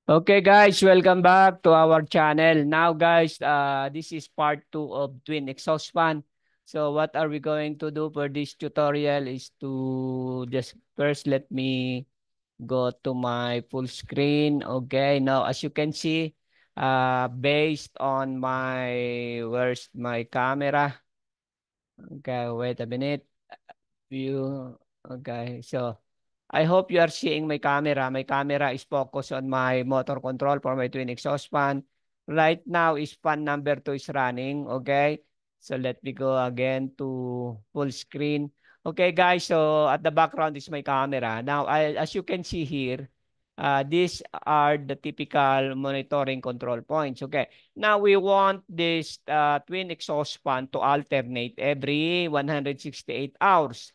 Okay guys, welcome back to our channel. Now guys, this is part 2 of twin exhaust fan. So what are we going to do for this tutorial is to just first let me go to my full screen. Okay, now as you can see, based on where's my camera? Okay, wait a minute. View. Okay, so I hope you are seeing my camera. My camera is focused on my motor control for my twin exhaust fan. Right now is fan number 2 is running. Okay. So let me go again to full screen. Okay, guys. So at the background is my camera. Now, as you can see here, these are the typical monitoring control points. Okay. Now we want this twin exhaust fan to alternate every 168 hours.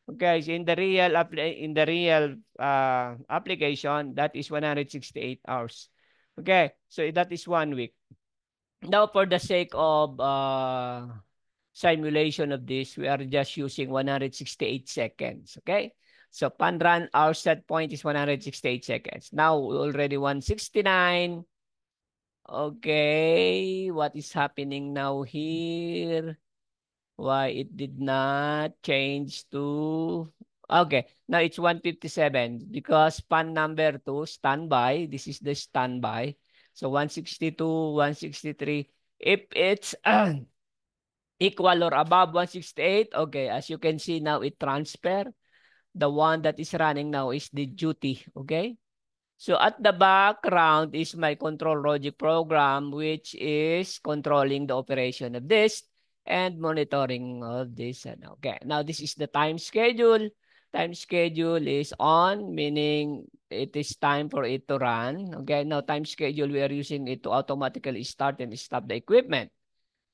Okay, so in the real application, that is 168 hours. Okay, so that is 1 week. Now, for the sake of simulation of this, we are just using 168 seconds. Okay, so pan run our set point is 168 seconds. Now, already 169. Okay, what is happening now here? Why it did not change to... Okay, now it's 157 because pan number 2, standby. This is the standby. So 162, 163. If it's equal or above 168, okay, as you can see now, it transfer. The one that is running now is the duty, okay? So at the background is my control logic program, which is controlling the operation of this and monitoring of this. And okay, now this is the time schedule. Time schedule is on, meaning it is time for it to run. Okay, now time schedule, we are using it to automatically start and stop the equipment.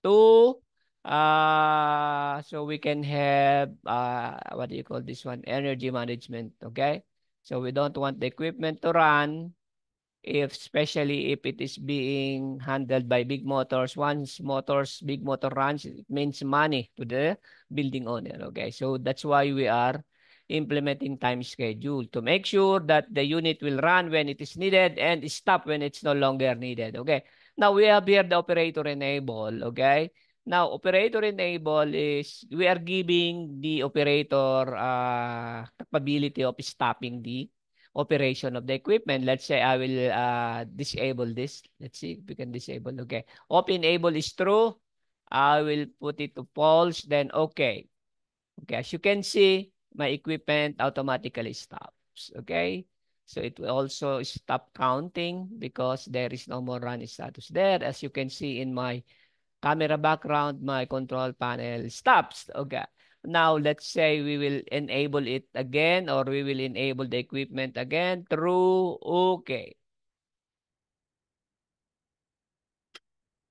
To so we can have what do you call this one? Energy management. Okay. So we don't want the equipment to run if especially if it is being handled by big motors. Once big motor runs, it means money to the building owner. Okay. So that's why we are implementing time schedule to make sure that the unit will run when it is needed and stop when it's no longer needed. Okay. Now we have here the operator enable. Okay. Now operator enable is we are giving the operator capability of stopping the operation of the equipment. Let's say I will disable this. Let's see if we can disable. Okay. Op enable is true. I will put it to false. Then okay. Okay. As you can see, my equipment automatically stops. Okay. So it will also stop counting because there is no more run status there. As you can see in my camera background, my control panel stops. Okay. Now, let's say we will enable it again or we will enable the equipment again. True. Okay.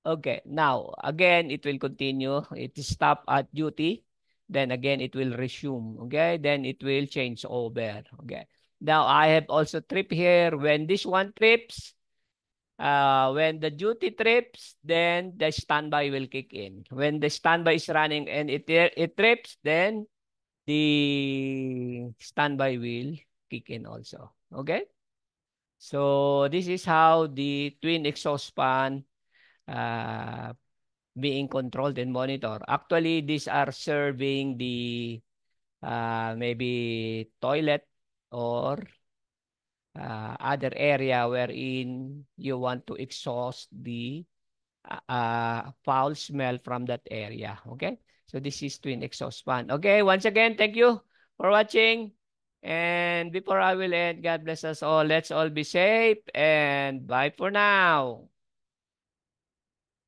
Okay. Now, again, it will continue. It stop at duty. Then again, it will resume. Okay. Then it will change over. Okay. Now, I have also trip here. When this one trips, when the duty trips, then the standby will kick in. When the standby is running and it trips, then the standby will kick in also. Okay? So this is how the twin exhaust fan uh, being controlled and monitored. Actually, these are serving the maybe toilet or other area wherein you want to exhaust the foul smell from that area. Okay? So this is twin exhaust fan. Okay, once again, thank you for watching. And before I will end, God bless us all. Let's all be safe and bye for now.